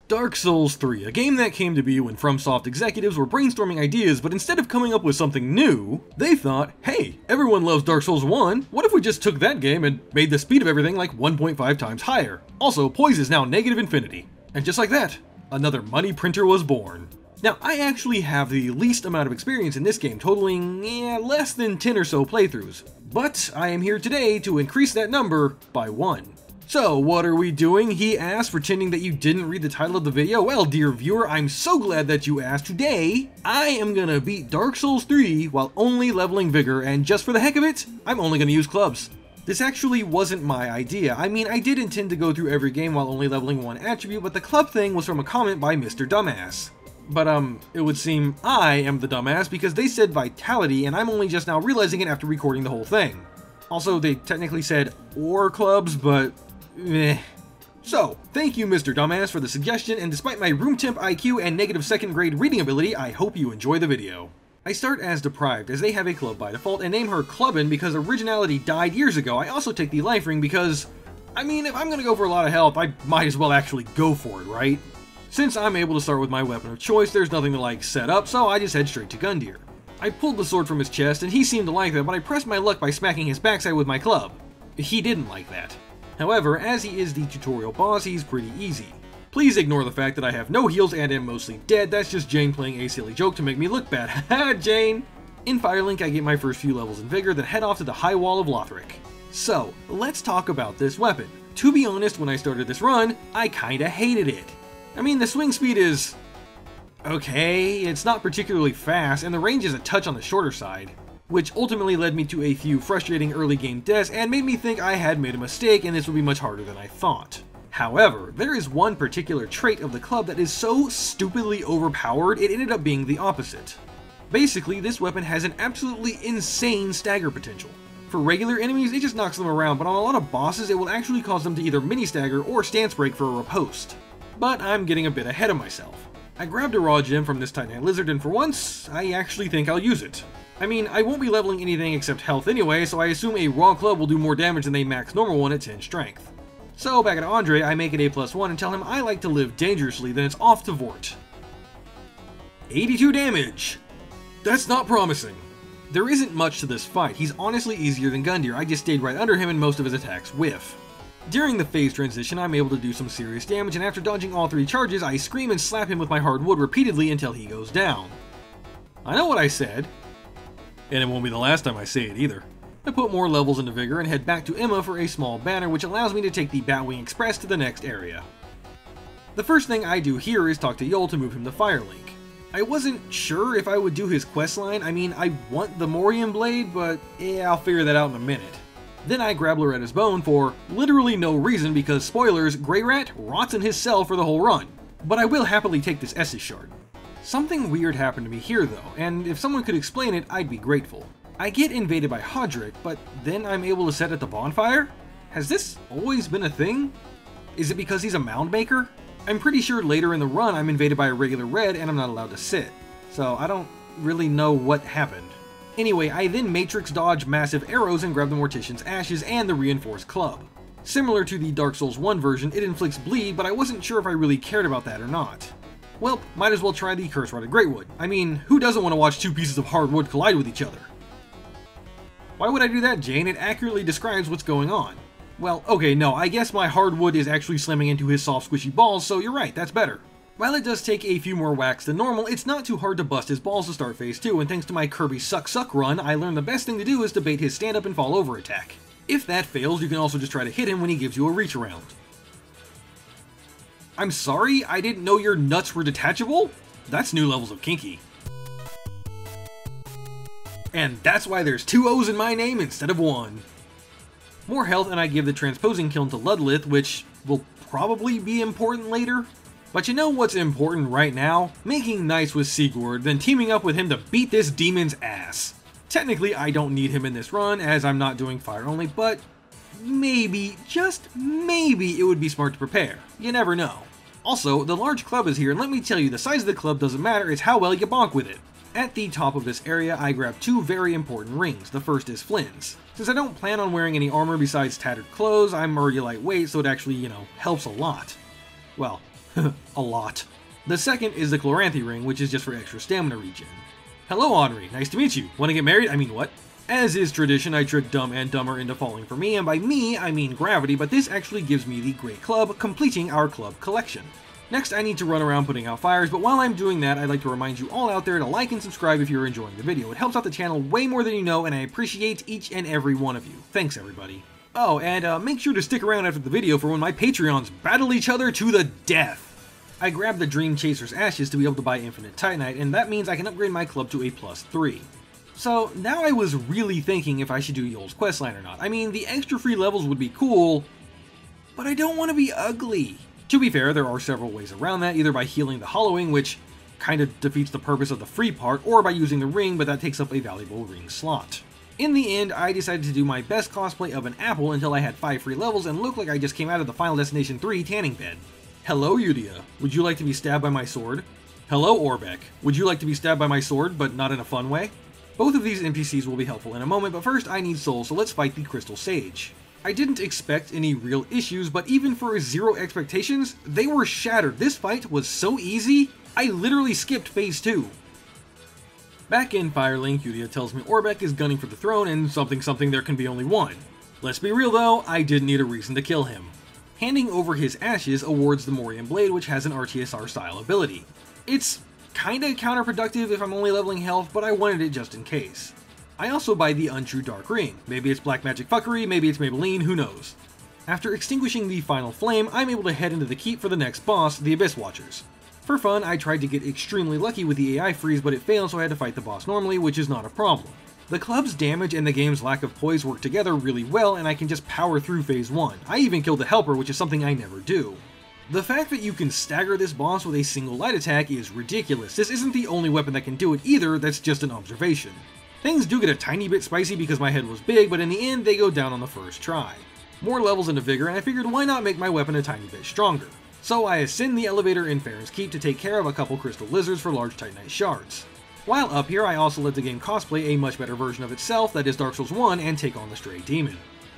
Dark Souls 3, a game that came to be when FromSoft executives were brainstorming ideas, but instead of coming up with something new, they thought, hey, everyone loves Dark Souls 1, what if we just took that game and made the speed of everything like 1.5 times higher? Also, poise is now negative infinity. And just like that, another money printer was born. Now, I actually have the least amount of experience in this game, totaling less than 10 or so playthroughs, but I am here today to increase that number by 1. So, what are we doing? He asked, pretending that you didn't read the title of the video. Well, dear viewer, I'm so glad that you asked. Today, I am gonna beat Dark Souls 3 while only leveling Vigor, and just for the heck of it, I'm only gonna use clubs. This actually wasn't my idea. I mean, I did intend to go through every game while only leveling one attribute, but the club thing was from a comment by Mr. Dumbass. But it would seem I am the dumbass because they said vitality, and I'm only just now realizing it after recording the whole thing. Also, they technically said or clubs, but meh. So, thank you Mr. Dumbass for the suggestion, and despite my room temp IQ and negative 2nd grade reading ability, I hope you enjoy the video. I start as Deprived, as they have a club by default, and name her Clubbin because originality died years ago. I also take the life ring because, I mean, if I'm gonna go for a lot of health, I might as well actually go for it, right? Since I'm able to start with my weapon of choice, there's nothing to like set up, so I just head straight to Gundyr. I pulled the sword from his chest, and he seemed to like that, but I pressed my luck by smacking his backside with my club. He didn't like that. However, as he is the tutorial boss, he's pretty easy. Please ignore the fact that I have no heals and am mostly dead. That's just Jane playing a silly joke to make me look bad. Haha, Jane! In Firelink, I get my first few levels in Vigor, then head off to the High Wall of Lothric. So, let's talk about this weapon. To be honest, when I started this run, I kinda hated it. I mean, the swing speed is okay, it's not particularly fast, and the range is a touch on the shorter side, which ultimately led me to a few frustrating early game deaths and made me think I had made a mistake and this would be much harder than I thought. However, there is one particular trait of the club that is so stupidly overpowered it ended up being the opposite. Basically, this weapon has an absolutely insane stagger potential. For regular enemies, it just knocks them around, but on a lot of bosses, it will actually cause them to either mini-stagger or stance break for a riposte. But I'm getting a bit ahead of myself. I grabbed a raw gem from this Titanite lizard, and for once, I actually think I'll use it. I mean, I won't be leveling anything except health anyway, so I assume a raw club will do more damage than a max normal one at 10 strength. So back at Andre, I make it a +1 and tell him I like to live dangerously, then it's off to Vort. 82 damage! That's not promising. There isn't much to this fight. He's honestly easier than Gundyr. I just stayed right under him and most of his attacks whiff. During the phase transition, I'm able to do some serious damage, and after dodging all 3 charges, I scream and slap him with my hard wood repeatedly until he goes down. I know what I said, and it won't be the last time I say it either. I put more levels into Vigor and head back to Emma for a small banner, which allows me to take the Batwing Express to the next area. The first thing I do here is talk to Yol to move him to Firelink. I wasn't sure if I would do his questline. I mean, I want the Morium Blade, but I'll figure that out in a minute. Then I grab Loretta's Bone for literally no reason because, spoilers, Grey Rat rots in his cell for the whole run. But I will happily take this Estus shard. Something weird happened to me here though, and if someone could explain it, I'd be grateful. I get invaded by Hodrick, but then I'm able to set at the bonfire? Has this always been a thing? Is it because he's a mound maker? I'm pretty sure later in the run I'm invaded by a regular red and I'm not allowed to sit, so I don't really know what happened. Anyway, I then matrix dodge massive arrows and grab the Mortician's Ashes and the reinforced club. Similar to the Dark Souls 1 version, it inflicts bleed, but I wasn't sure if I really cared about that or not. Well, might as well try the Curse Rod of Greatwood. I mean, who doesn't want to watch 2 pieces of hardwood collide with each other? Why would I do that, Jane? It accurately describes what's going on. Well, okay, no, I guess my hardwood is actually slamming into his soft squishy balls, so you're right, that's better. While it does take a few more whacks than normal, it's not too hard to bust his balls to start phase 2, and thanks to my Kirby Suck Suck run, I learned the best thing to do is to bait his stand up and fall over attack. If that fails, you can also just try to hit him when he gives you a reach around. I'm sorry, I didn't know your nuts were detachable? That's new levels of kinky. And that's why there's 2 O's in my name instead of 1. More health and I give the transposing kiln to Ludlith, which will probably be important later. But you know what's important right now? Making nice with Sigurd, then teaming up with him to beat this demon's ass. Technically, I don't need him in this run, as I'm not doing fire only, but maybe, just maybe, it would be smart to prepare. You never know. Also, the large club is here, and let me tell you, the size of the club doesn't matter, it's how well you bonk with it. At the top of this area, I grab 2 very important rings. The first is Flynn's. Since I don't plan on wearing any armor besides tattered clothes, I'm already lightweight, so it actually, helps a lot. Well, A lot. The second is the Chloranthy ring, which is just for extra stamina regen. Hello Henri, nice to meet you. Wanna get married? I mean what? As is tradition, I tricked Dumb and Dumber into falling for me, and by me, I mean gravity, but this actually gives me the Great Club, completing our club collection. Next, I need to run around putting out fires, but while I'm doing that, I'd like to remind you all out there to like and subscribe if you're enjoying the video. It helps out the channel way more than you know, and I appreciate each and every one of you. Thanks, everybody. Oh, and make sure to stick around after the video for when my Patreons battle each other to the death. I grabbed the Dream Chaser's Ashes to be able to buy Infinite Titanite, and that means I can upgrade my club to a +3. So, now I was really thinking if I should do Yoel's questline or not. I mean, the extra free levels would be cool, but I don't want to be ugly. To be fair, there are several ways around that, either by healing the Hollowing, which kind of defeats the purpose of the free part, or by using the ring, but that takes up a valuable ring slot. In the end, I decided to do my best cosplay of an apple until I had 5 free levels and looked like I just came out of the Final Destination 3 tanning bed. Hello, Udia. Would you like to be stabbed by my sword? Hello, Orbeck. Would you like to be stabbed by my sword, but not in a fun way? Both of these NPCs will be helpful in a moment, but first I need souls, so let's fight the Crystal Sage. I didn't expect any real issues, but even for 0 expectations, they were shattered. This fight was so easy, I literally skipped phase 2. Back in Firelink, Udia tells me Orbeck is gunning for the throne and something there can be only one. Let's be real though, I didn't need a reason to kill him. Handing over his ashes awards the Morian Blade, which has an RTSR style ability. It's kinda counterproductive if I'm only leveling health, but I wanted it just in case. I also buy the Untrue Dark Ring. Maybe it's black magic fuckery, maybe it's Maybelline, who knows. After extinguishing the final flame, I'm able to head into the keep for the next boss, the Abyss Watchers. For fun, I tried to get extremely lucky with the AI freeze, but it failed, so I had to fight the boss normally, which is not a problem. The club's damage and the game's lack of poise work together really well, and I can just power through phase 1. I even killed the Helper, which is something I never do. The fact that you can stagger this boss with a single light attack is ridiculous. This isn't the only weapon that can do it either, that's just an observation. Things do get a tiny bit spicy because my head was big, but in the end they go down on the first try. More levels into Vigor, and I figured why not make my weapon a tiny bit stronger. So I ascend the elevator in Farron's Keep to take care of a couple crystal lizards for large Titanite shards. While up here, I also let the game cosplay a much better version of itself, that is Dark Souls 1, and take on the Stray Demon.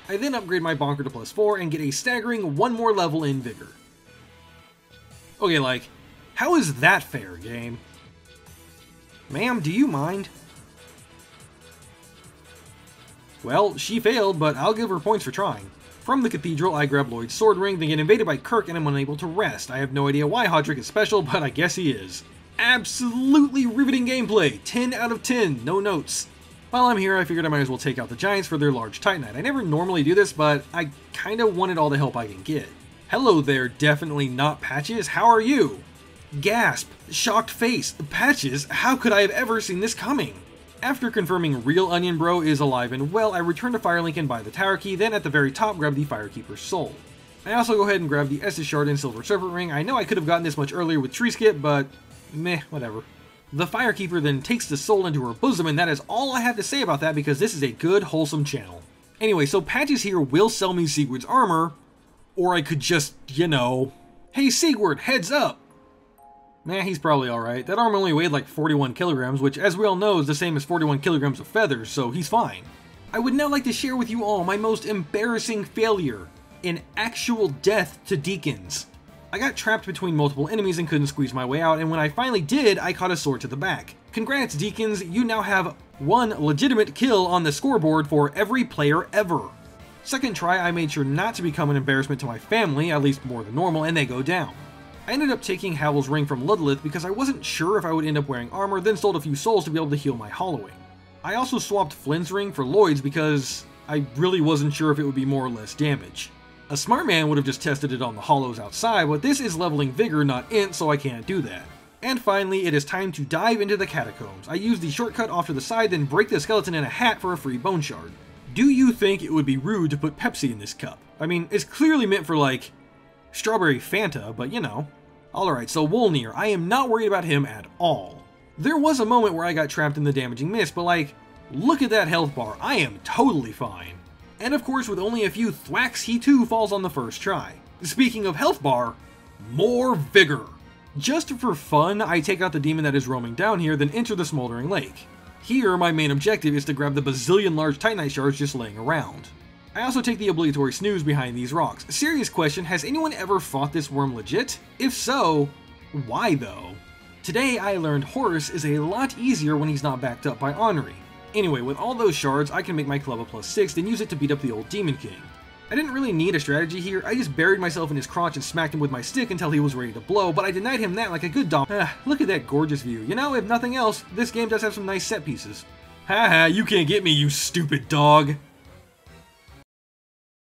I then upgrade my Bonker to +4 and get a staggering 1 more level in Vigor. Okay, like, how is that fair, game? Ma'am, do you mind? Well, she failed, but I'll give her points for trying. From the cathedral, I grab Lloyd's sword ring, then get invaded by Kirk and am unable to rest. I have no idea why Hodrick is special, but I guess he is. Absolutely riveting gameplay! 10 out of 10, no notes. While I'm here, I figured I might as well take out the Giants for their large Titanite. I never normally do this, but I kinda wanted all the help I can get. Hello there, definitely not Patches, how are you? Gasp! Shocked face! Patches, how could I have ever seen this coming? After confirming Real Onion Bro is alive and well, I return to Firelink and buy the Tower Key, then at the very top grab the Firekeeper's Soul. I also go ahead and grab the Estus Shard and Silver Serpent Ring. I know I could have gotten this much earlier with Tree Skip, but meh, whatever. The Firekeeper then takes the soul into her bosom, and that is all I have to say about that because this is a good, wholesome channel. Anyway, so Patches here will sell me Sigurd's armor, or I could just, you know... Hey Sigurd, heads up! Nah, he's probably alright. That armor only weighed like 41 kilograms, which as we all know is the same as 41 kilograms of feathers, so he's fine. I would now like to share with you all my most embarrassing failure. An actual death to Deacons. I got trapped between multiple enemies and couldn't squeeze my way out, and when I finally did, I caught a sword to the back. Congrats Deacons, you now have 1 legitimate kill on the scoreboard for every player ever. Second try, I made sure not to become an embarrassment to my family, at least more than normal, and they go down. I ended up taking Havel's ring from Ludlith because I wasn't sure if I would end up wearing armor, then sold a few souls to be able to heal my Hollowing. I also swapped Flynn's ring for Lloyd's because I really wasn't sure if it would be more or less damage. A smart man would have just tested it on the hollows outside, but this is leveling Vigor, not Int, so I can't do that. And finally, it is time to dive into the catacombs. I use the shortcut off to the side, then break the skeleton in a hat for a free bone shard. Do you think it would be rude to put Pepsi in this cup? I mean, it's clearly meant for like, strawberry Fanta, but you know. Alright, so Wolnir, I am not worried about him at all. There was a moment where I got trapped in the damaging mist, but like, look at that health bar, I am totally fine. And of course, with only a few thwacks, he too falls on the first try. Speaking of health bar, more Vigor. Just for fun, I take out the demon that is roaming down here, then enter the smoldering lake. Here, my main objective is to grab the bazillion large Titanite shards just laying around. I also take the obligatory snooze behind these rocks. Serious question, has anyone ever fought this worm legit? If so, why though? Today I learned Horus is a lot easier when he's not backed up by Henri. Anyway, with all those shards, I can make my club a +6, then use it to beat up the old Demon King. I didn't really need a strategy here, I just buried myself in his crotch and smacked him with my stick until he was ready to blow, but I denied him that like a good dom. Look at that gorgeous view. You know, if nothing else, this game does have some nice set pieces. Haha, you can't get me, you stupid dog.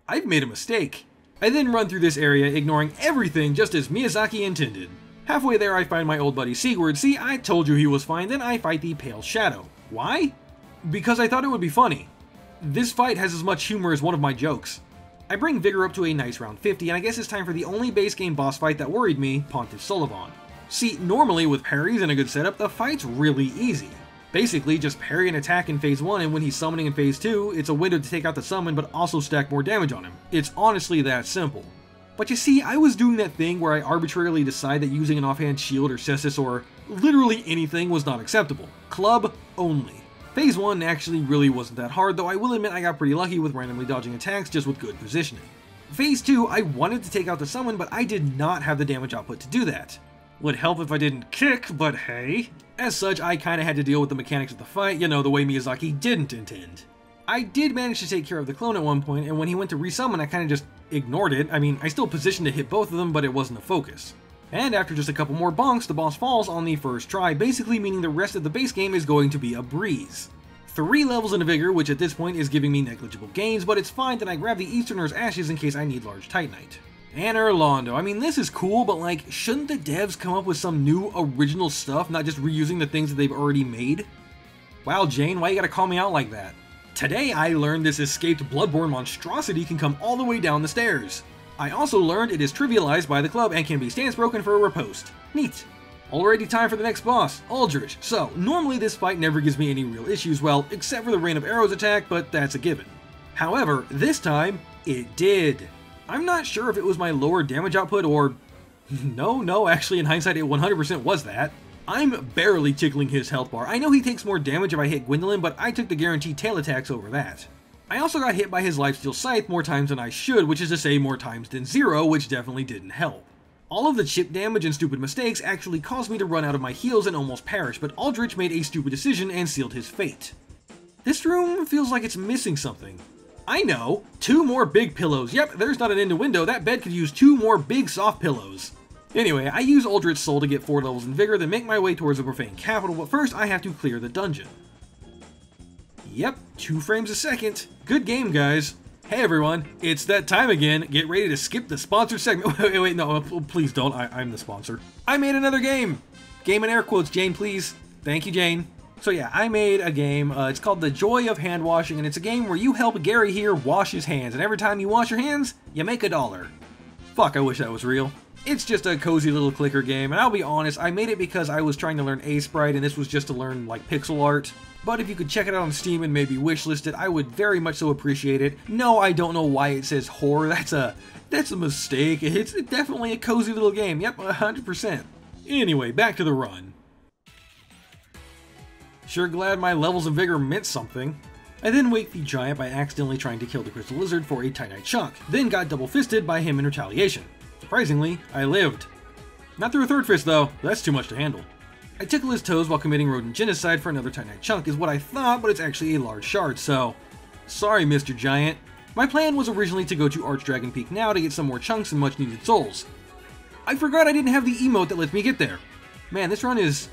I've made a mistake. I then run through this area, ignoring everything just as Miyazaki intended. Halfway there I find my old buddy Sigurd. See, I told you he was fine, then I fight the Pale Shadow. Why? Because I thought it would be funny. This fight has as much humor as one of my jokes. I bring Vigor up to a nice round 50, and I guess it's time for the only base game boss fight that worried me, Pontiff Sulivan. See, normally with parries and a good setup, the fight's really easy. Basically, just parry an attack in phase 1, and when he's summoning in phase 2, it's a window to take out the summon but also stack more damage on him. It's honestly that simple. But you see, I was doing that thing where I arbitrarily decide that using an offhand shield or cestus or literally anything was not acceptable. Club only. Phase 1 actually really wasn't that hard, though I will admit I got pretty lucky with randomly dodging attacks just with good positioning. Phase 2, I wanted to take out the summon, but I did not have the damage output to do that. Would help if I didn't kick, but hey. As such, I kinda had to deal with the mechanics of the fight, you know, the way Miyazaki didn't intend. I did manage to take care of the clone at one point, and when he went to resummon, I kinda just ignored it. I mean, I still positioned to hit both of them, but it wasn't a focus. And after just a couple more bonks, the boss falls on the first try, basically meaning the rest of the base game is going to be a breeze. 3 levels in Vigor, which at this point is giving me negligible gains, but it's fine that I grab the Easterner's Ashes in case I need large Titanite. And Orlando, I mean this is cool, but like, shouldn't the devs come up with some new original stuff, not just reusing the things that they've already made? Wow Jane, why you gotta call me out like that? Today I learned this escaped Bloodborne monstrosity can come all the way down the stairs. I also learned it is trivialized by the club and can be stance broken for a riposte. Neat. Already time for the next boss, Aldrich. So, normally this fight never gives me any real issues, well, except for the Rain of Arrows attack, but that's a given. However, this time, it did. I'm not sure if it was my lower damage output or... No, actually in hindsight it 100% was that. I'm barely tickling his health bar. I know he takes more damage if I hit Gwendolyn, but I took the guaranteed tail attacks over that. I also got hit by his Lifesteal Scythe more times than I should, which is to say more times than 0, which definitely didn't help. All of the chip damage and stupid mistakes actually caused me to run out of my heals and almost perish, but Aldrich made a stupid decision and sealed his fate. This room feels like it's missing something. I know! 2 more big pillows. Yep, there's not an innuendo, that bed could use 2 more big soft pillows. Anyway, I use Aldrich's Soul to get 4 levels in Vigor, then make my way towards the Profane Capital, but first I have to clear the dungeon. Yep, 2 frames a second. Good game, guys. Hey everyone, it's that time again. Get ready to skip the sponsor segment. Wait, no, please don't. I'm the sponsor. I made another game. Game in air quotes, Jane, please. Thank you, Jane. So yeah, I made a game. It's called The Joy of Hand Washing, and it's a game where you help Gary here wash his hands, and every time you wash your hands, you make $1. Fuck, I wish that was real. It's just a cozy little clicker game, and I'll be honest, I made it because I was trying to learn A-Sprite, and this was just to learn, like, pixel art. But if you could check it out on Steam and maybe wishlist it, I would very much so appreciate it. No, I don't know why it says horror, that's a mistake. It's definitely a cozy little game, yep, 100%. Anyway, back to the run. Sure glad my levels of Vigor meant something. I then waked the giant by accidentally trying to kill the crystal lizard for a Titanite chunk, then got double-fisted by him in retaliation. Surprisingly, I lived. Not through a third fist though, that's too much to handle. I tickle his toes while committing rodent genocide for another Titanite chunk is what I thought, but it's actually a large shard, so... Sorry, Mr. Giant. My plan was originally to go to Archdragon Peak now to get some more chunks and much needed souls. I forgot I didn't have the emote that lets me get there. Man, this run is...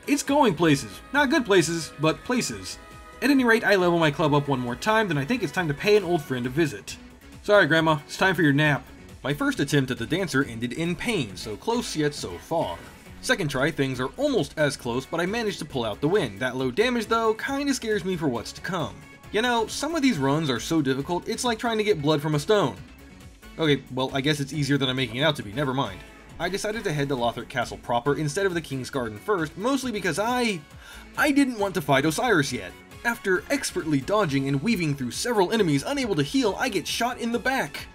It's going places. Not good places, but places. At any rate, I level my club up one more time, then I think it's time to pay an old friend a visit. Sorry, Grandma, it's time for your nap. My first attempt at the dancer ended in pain, so close yet so far. Second try, things are almost as close, but I managed to pull out the win. That low damage, though, kinda scares me for what's to come. You know, some of these runs are so difficult, it's like trying to get blood from a stone. Okay, well, I guess it's easier than I'm making it out to be, never mind. I decided to head to Lothric Castle proper instead of the King's Garden first, mostly because I didn't want to fight Osiris yet. After expertly dodging and weaving through several enemies unable to heal, I get shot in the back.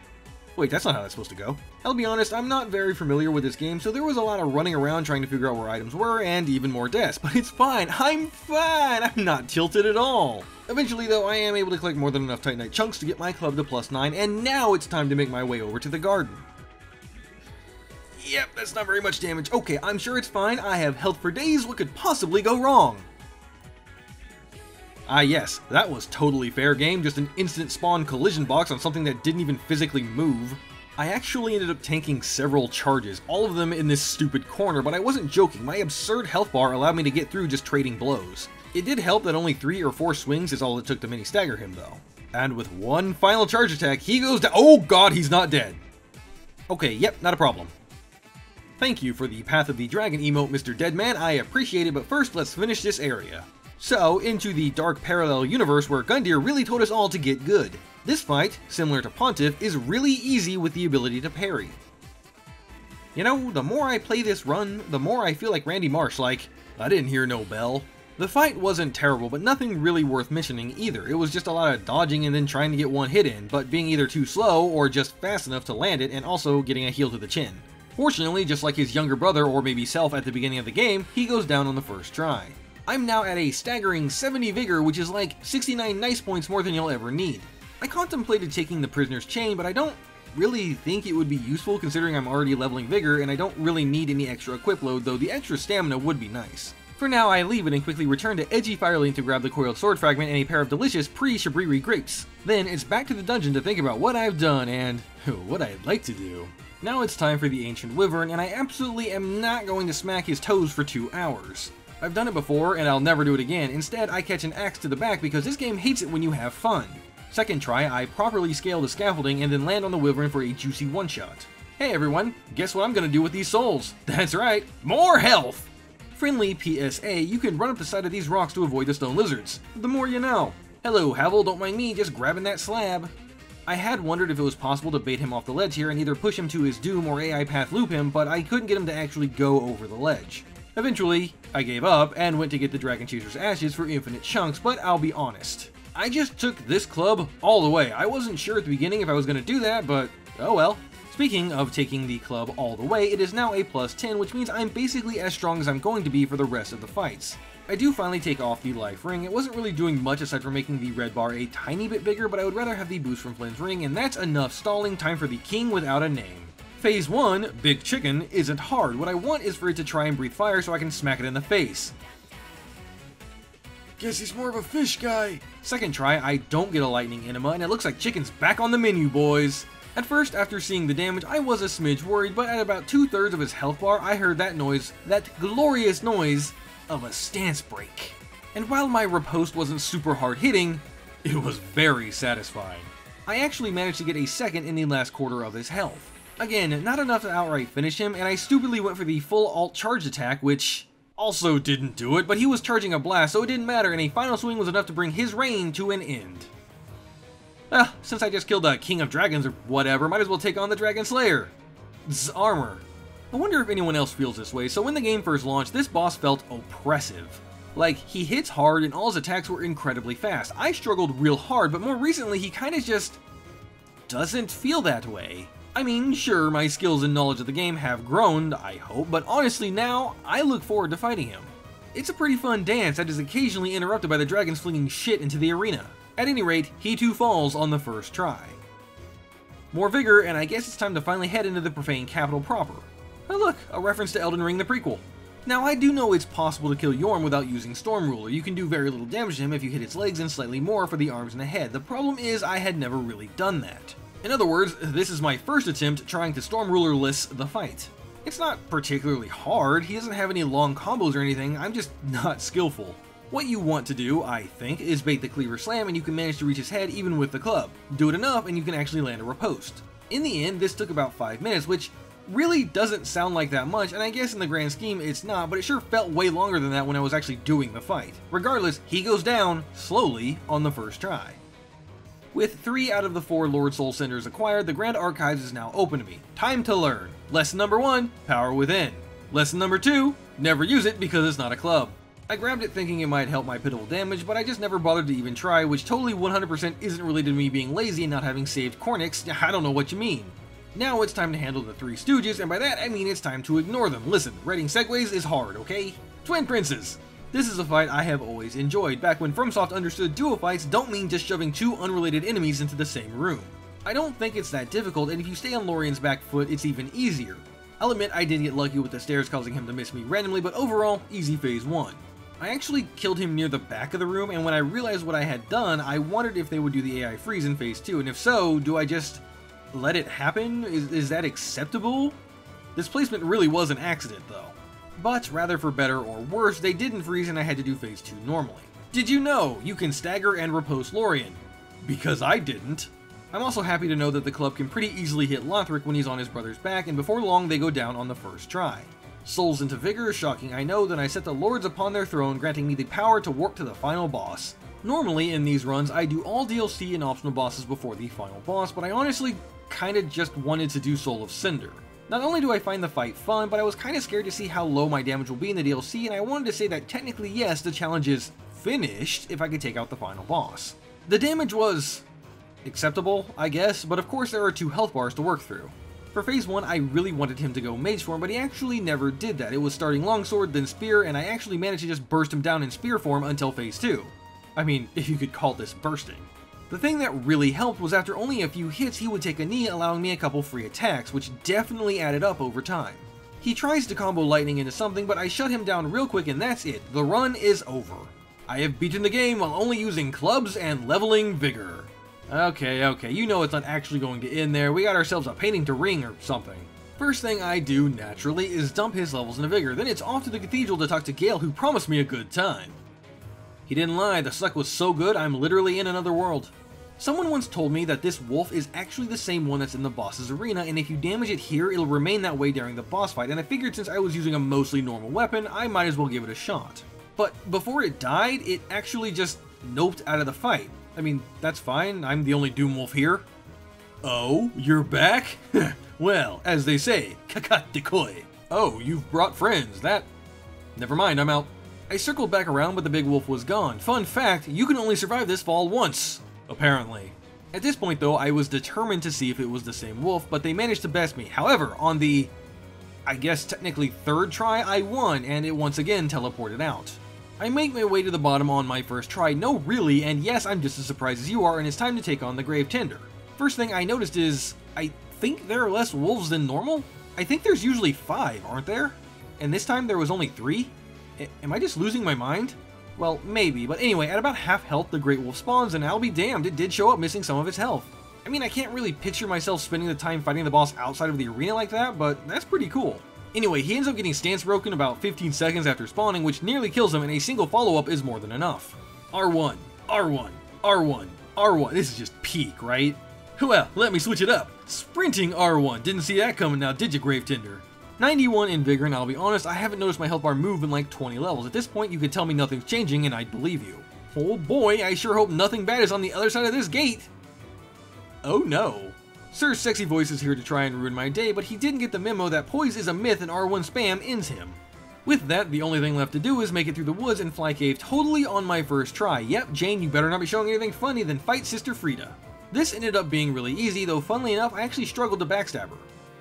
Wait, that's not how that's supposed to go. I'll be honest, I'm not very familiar with this game, so there was a lot of running around trying to figure out where items were, and even more deaths. But it's fine, I'm fine, I'm not tilted at all. Eventually though, I am able to collect more than enough Titanite chunks to get my club to +9, and now it's time to make my way over to the garden. Yep, that's not very much damage. Okay, I'm sure it's fine, I have health for days, what could possibly go wrong? Ah yes, that was totally fair game, just an instant spawn collision box on something that didn't even physically move. I actually ended up tanking several charges, all of them in this stupid corner, but I wasn't joking, my absurd health bar allowed me to get through just trading blows. It did help that only 3 or 4 swings is all it took to mini stagger him though. And with one final charge attack, he goes down. Oh god, he's not dead. Okay, yep, not a problem. Thank you for the Path of the Dragon emote, Mr. Deadman, I appreciate it, but first let's finish this area. So, into the dark parallel universe where Gundyr really told us all to get good. This fight, similar to Pontiff, is really easy with the ability to parry. You know, the more I play this run, the more I feel like Randy Marsh, like, I didn't hear no bell. The fight wasn't terrible, but nothing really worth mentioning either. It was just a lot of dodging and then trying to get one hit in, but being either too slow or just fast enough to land it and also getting a heal to the chin. Fortunately, just like his younger brother or maybe self at the beginning of the game, he goes down on the first try. I'm now at a staggering 70 vigor, which is like 69 nice points more than you'll ever need. I contemplated taking the prisoner's chain, but I don't really think it would be useful considering I'm already leveling vigor and I don't really need any extra equip load, though the extra stamina would be nice. For now, I leave it and quickly return to Edgy Firelink to grab the coiled sword fragment and a pair of delicious pre-Shabriri grapes. Then it's back to the dungeon to think about what I've done and what I'd like to do. Now it's time for the Ancient Wyvern, and I absolutely am not going to smack his toes for 2 hours. I've done it before, and I'll never do it again. Instead, I catch an axe to the back because this game hates it when you have fun. Second try, I properly scale the scaffolding and then land on the Wyvern for a juicy one-shot. Hey everyone, guess what I'm gonna do with these souls? That's right, more health! Friendly PSA, you can run up the side of these rocks to avoid the stone lizards. The more you know. Hello, Havel, don't mind me just grabbing that slab. I had wondered if it was possible to bait him off the ledge here and either push him to his doom or AI path loop him, but I couldn't get him to actually go over the ledge. Eventually, I gave up and went to get the Dragon Chaser's ashes for infinite chunks, but I'll be honest. I just took this club all the way. I wasn't sure at the beginning if I was going to do that, but oh well. Speaking of taking the club all the way, it is now a +10, which means I'm basically as strong as I'm going to be for the rest of the fights. I do finally take off the life ring. It wasn't really doing much aside from making the red bar a tiny bit bigger, but I would rather have the boost from Flynn's ring, and that's enough stalling time for the king without a name. Phase 1, Big Chicken, isn't hard. What I want is for it to try and breathe fire so I can smack it in the face. Guess he's more of a fish guy. Second try, I don't get a lightning enema, and it looks like Chicken's back on the menu, boys. At first, after seeing the damage, I was a smidge worried, but at about 2/3 of his health bar, I heard that noise, that glorious noise of a stance break. And while my riposte wasn't super hard hitting, it was very satisfying. I actually managed to get a second in the last quarter of his health. Again, not enough to outright finish him, and I stupidly went for the full alt charge attack, which also didn't do it, but he was charging a blast, so it didn't matter, and a final swing was enough to bring his reign to an end. Since I just killed the King of Dragons or whatever, might as well take on the Dragon Slayer. Zzz, armor. I wonder if anyone else feels this way. So when the game first launched, this boss felt oppressive. Like, he hits hard and all his attacks were incredibly fast. I struggled real hard, but more recently he kinda just doesn't feel that way. I mean, sure, my skills and knowledge of the game have grown, I hope, but honestly now, I look forward to fighting him. It's a pretty fun dance that is occasionally interrupted by the dragons flinging shit into the arena. At any rate, he too falls on the first try. More vigor, and I guess it's time to finally head into the profane capital proper. Oh look, a reference to Elden Ring the prequel. Now I do know it's possible to kill Yorm without using Storm Ruler. You can do very little damage to him if you hit its legs and slightly more for the arms and the head. The problem is I had never really done that. In other words, this is my first attempt trying to Storm Ruler-less the fight. It's not particularly hard, he doesn't have any long combos or anything, I'm just not skillful. What you want to do, I think, is bait the Cleaver Slam and you can manage to reach his head even with the club. Do it enough and you can actually land a riposte. In the end, this took about 5 minutes, which really doesn't sound like that much, and I guess in the grand scheme it's not, but it sure felt way longer than that when I was actually doing the fight. Regardless, he goes down, slowly, on the first try. With 3 out of the 4 Lord Soul Cinders acquired, the Grand Archives is now open to me. Time to learn. Lesson number 1, Power Within. Lesson number 2, never use it because it's not a club. I grabbed it thinking it might help my pitiful damage, but I just never bothered to even try, which totally 100% isn't related to me being lazy and not having saved Cornix. I don't know what you mean. Now it's time to handle the Three Stooges, and by that I mean it's time to ignore them. Listen, writing segues is hard, okay? Twin Princes! This is a fight I have always enjoyed, back when FromSoft understood duo fights don't mean just shoving two unrelated enemies into the same room. I don't think it's that difficult, and if you stay on Lorien's back foot, it's even easier. I'll admit I did get lucky with the stairs causing him to miss me randomly, but overall, easy phase 1. I actually killed him near the back of the room, and when I realized what I had done, I wondered if they would do the AI freeze in phase 2, and if so, do I just let it happen? Is that acceptable? This placement really was an accident, though. But, rather for better or worse, they didn't freeze and I had to do phase 2 normally. Did you know you can stagger and riposte Lorien? Because I didn't. I'm also happy to know that the club can pretty easily hit Lothric when he's on his brother's back, and before long they go down on the first try. Souls into Vigor, shocking I know, then I set the lords upon their throne, granting me the power to warp to the final boss. Normally in these runs I do all DLC and optional bosses before the final boss, but I honestly kinda just wanted to do Soul of Cinder. Not only do I find the fight fun, but I was kinda scared to see how low my damage will be in the DLC, and I wanted to say that technically yes, the challenge is finished if I could take out the final boss. The damage was acceptable, I guess, but of course there are 2 health bars to work through. For phase 1, I really wanted him to go mage form, but he actually never did that. It was starting longsword, then spear, and I actually managed to just burst him down in spear form until phase 2. I mean, if you could call this bursting. The thing that really helped was after only a few hits he would take a knee, allowing me a couple free attacks, which definitely added up over time. He tries to combo lightning into something, but I shut him down real quick and that's it. The run is over. I have beaten the game while only using clubs and leveling vigor. Okay, you know it's not actually going to end there. We got ourselves a painting to ring or something. First thing I do, naturally, is dump his levels into vigor, then it's off to the cathedral to talk to Gale, who promised me a good time. He didn't lie, the suck was so good I'm literally in another world. Someone once told me that this wolf is actually the same one that's in the boss's arena, and if you damage it here, it'll remain that way during the boss fight, and I figured since I was using a mostly normal weapon, I might as well give it a shot. But before it died, it actually just noped out of the fight. I mean, that's fine, I'm the only Doom Wolf here. Oh, you're back? Well, as they say, kakat decoy. Oh, you've brought friends, never mind, I'm out. I circled back around, but the big wolf was gone. Fun fact, you can only survive this fall once. Apparently. At this point though, I was determined to see if it was the same wolf, but they managed to best me. However, on the, I guess technically 3rd try, I won, and it once again teleported out. I make my way to the bottom on my first try, no really, and yes, I'm just as surprised as you are, and it's time to take on the Grave Tender. First thing I noticed is, I think there are less wolves than normal? I think there's usually 5, aren't there? And this time there was only 3? Am I just losing my mind? Well, maybe, but anyway, at about half health the Great Wolf spawns, and I'll be damned, it did show up missing some of its health. I mean, I can't really picture myself spending the time fighting the boss outside of the arena like that, but that's pretty cool. Anyway, he ends up getting stance broken about 15 seconds after spawning, which nearly kills him, and a single follow-up is more than enough. R1, R1, R1, R1, this is just peak, right? Well, let me switch it up. Sprinting R1, didn't see that coming now, did you, Grave Tender? 91 in vigor, and I'll be honest, I haven't noticed my health bar move in like 20 levels. At this point, you could tell me nothing's changing, and I'd believe you. Oh boy, I sure hope nothing bad is on the other side of this gate. Oh no. Sir's sexy voice is here to try and ruin my day, but he didn't get the memo that poise is a myth and R1 spam ends him. With that, the only thing left to do is make it through the woods and fly cave totally on my first try. Yep, Jane, you better not be showing anything funny, then fight Sister Frida. This ended up being really easy, though funnily enough, I actually struggled to backstab her.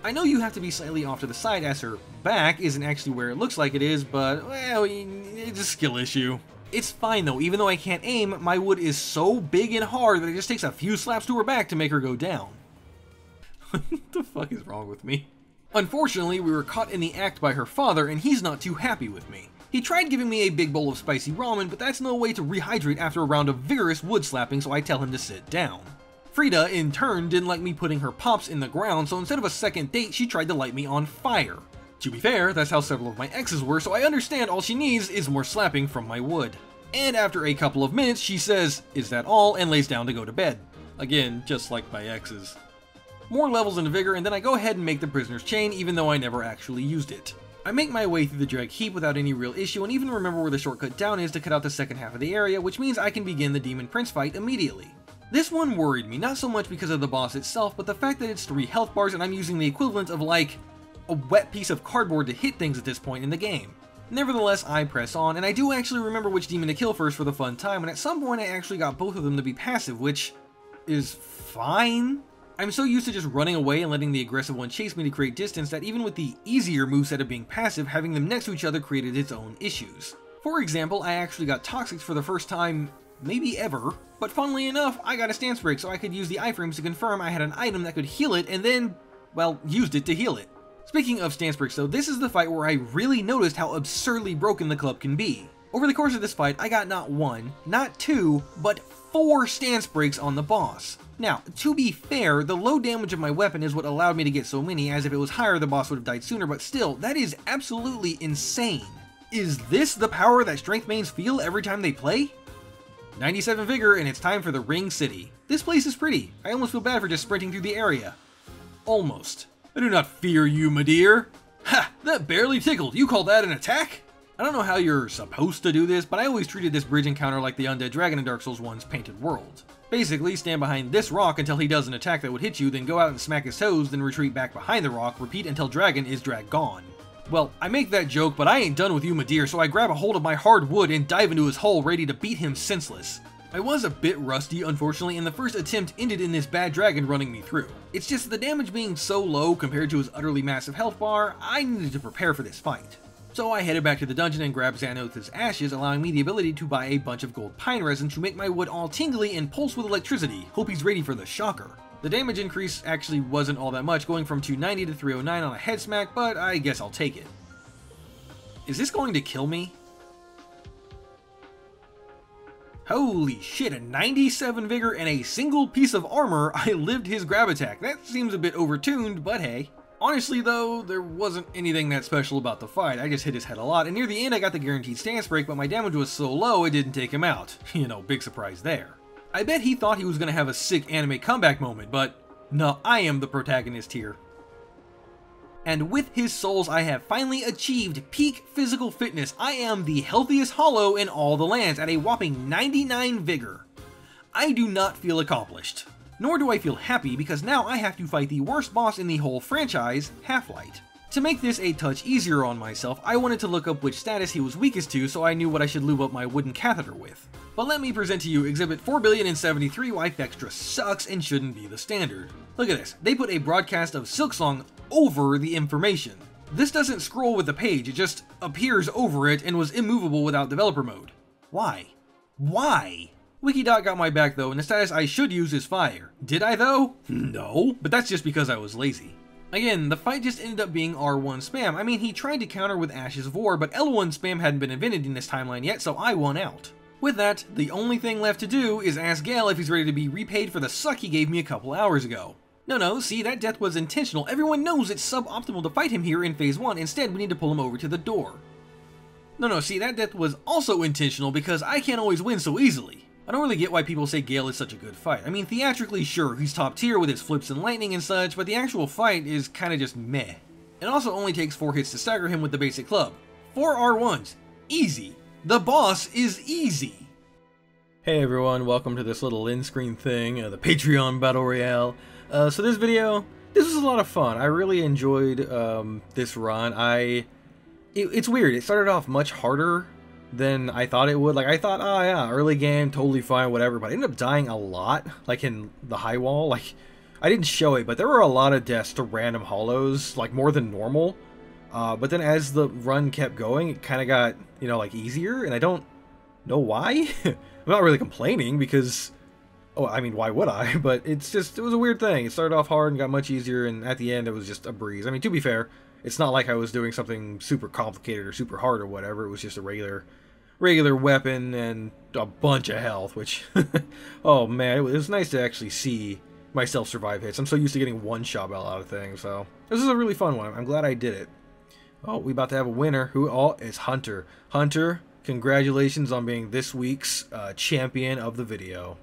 I know you have to be slightly off to the side as her back isn't actually where it looks like it is, but, well, it's a skill issue. It's fine though, even though I can't aim, my wood is so big and hard that it just takes a few slaps to her back to make her go down. What the fuck is wrong with me? Unfortunately, we were caught in the act by her father, and he's not too happy with me. He tried giving me a big bowl of spicy ramen, but that's no way to rehydrate after a round of vigorous wood slapping, so I tell him to sit down. Frida, in turn, didn't like me putting her pops in the ground, so instead of a second date, she tried to light me on fire. To be fair, that's how several of my exes were, so I understand all she needs is more slapping from my wood. And after a couple of minutes, she says, "Is that all?" and lays down to go to bed. Again, just like my exes. More levels into vigor, and then I go ahead and make the prisoner's chain, even though I never actually used it. I make my way through the drag heap without any real issue, and even remember where the shortcut down is to cut out the second half of the area, which means I can begin the Demon Prince fight immediately. This one worried me, not so much because of the boss itself, but the fact that it's 3 health bars and I'm using the equivalent of like a wet piece of cardboard to hit things at this point in the game. Nevertheless, I press on, and I do actually remember which demon to kill first for the fun time, and at some point I actually got both of them to be passive, which is fine. I'm so used to just running away and letting the aggressive one chase me to create distance that even with the easier moveset of being passive, having them next to each other created its own issues. For example, I actually got Toxics for the first time, maybe ever, but funnily enough, I got a stance break so I could use the iframes to confirm I had an item that could heal it and then, well, used it to heal it. Speaking of stance breaks though, this is the fight where I really noticed how absurdly broken the club can be. Over the course of this fight, I got not 1, not 2, but 4 stance breaks on the boss. Now, to be fair, the low damage of my weapon is what allowed me to get so many, as if it was higher the boss would have died sooner, but still, that is absolutely insane. Is this the power that strength mains feel every time they play? 97 vigor and it's time for the Ring City. This place is pretty. I almost feel bad for just sprinting through the area. Almost. I do not fear you, my dear. Ha! That barely tickled. You call that an attack? I don't know how you're supposed to do this, but I always treated this bridge encounter like the undead dragon in Dark Souls 1's Painted World. Basically, stand behind this rock until he does an attack that would hit you, then go out and smack his toes, then retreat back behind the rock, repeat until dragon is dragged gone. Well, I make that joke, but I ain't done with you, my dear, so I grab a hold of my hard wood and dive into his hole, ready to beat him senseless. I was a bit rusty, unfortunately, and the first attempt ended in this bad dragon running me through. It's just the damage being so low compared to his utterly massive health bar, I needed to prepare for this fight. So I headed back to the dungeon and grabbed Xanath's ashes, allowing me the ability to buy a bunch of gold pine resin to make my wood all tingly and pulse with electricity. Hope he's ready for the shocker. The damage increase actually wasn't all that much, going from 290 to 309 on a head smack, but I guess I'll take it. Is this going to kill me? Holy shit, a 97 vigor and a single piece of armor, I lived his grab attack. That seems a bit overtuned, but hey. Honestly though, there wasn't anything that special about the fight, I just hit his head a lot, and near the end I got the guaranteed stance break, but my damage was so low it didn't take him out. You know, big surprise there. I bet he thought he was gonna have a sick anime comeback moment, but no, I am the protagonist here. And with his souls, I have finally achieved peak physical fitness. I am the healthiest hollow in all the lands at a whopping 99 vigor. I do not feel accomplished. Nor do I feel happy because now I have to fight the worst boss in the whole franchise, Half-Light. To make this a touch easier on myself, I wanted to look up which status he was weakest to so I knew what I should lube up my wooden catheter with. But let me present to you Exhibit 4,073,000,073 why Fextra sucks and shouldn't be the standard. Look at this, they put a broadcast of Silksong over the information. This doesn't scroll with the page, it just appears over it and was immovable without developer mode. Why? Why? Wikidot got my back though, and the status I should use is fire. Did I though? No, but that's just because I was lazy. Again, the fight just ended up being R1 spam. I mean, he tried to counter with Ashes of War, but L1 spam hadn't been invented in this timeline yet, so I won out. With that, the only thing left to do is ask Gale if he's ready to be repaid for the suck he gave me a couple hours ago. No, see, that death was intentional. Everyone knows it's suboptimal to fight him here in Phase 1. Instead, we need to pull him over to the door. No, see, that death was also intentional because I can't always win so easily. I don't really get why people say Gale is such a good fight. I mean, theatrically, sure, he's top tier with his flips and lightning and such, but the actual fight is kinda just meh. It also only takes 4 hits to stagger him with the basic club. 4 R1s. Easy. The boss is easy. Hey everyone, welcome to this little in-screen thing, the Patreon Battle Royale. So this video, this was a lot of fun. I really enjoyed this run. It's weird, it started off much harder than I thought it would. Like, I thought, oh yeah, early game, totally fine, whatever, but I ended up dying a lot, like in the high wall. Like, I didn't show it, but there were a lot of deaths to random hollows, like more than normal. But then as the run kept going, it kind of got, you know, like easier, and I don't know why. I'm not really complaining because, oh, I mean, why would I? But it's just, it was a weird thing. It started off hard and got much easier, and at the end it was just a breeze. I mean, to be fair, it's not like I was doing something super complicated or super hard or whatever. It was just a regular weapon and a bunch of health, which, oh man, it was nice to actually see myself survive hits. I'm so used to getting one shot by a lot of things, so this is a really fun one. I'm glad I did it. Oh, we about to have a winner. Who? Oh, it's Hunter. Hunter, congratulations on being this week's champion of the video.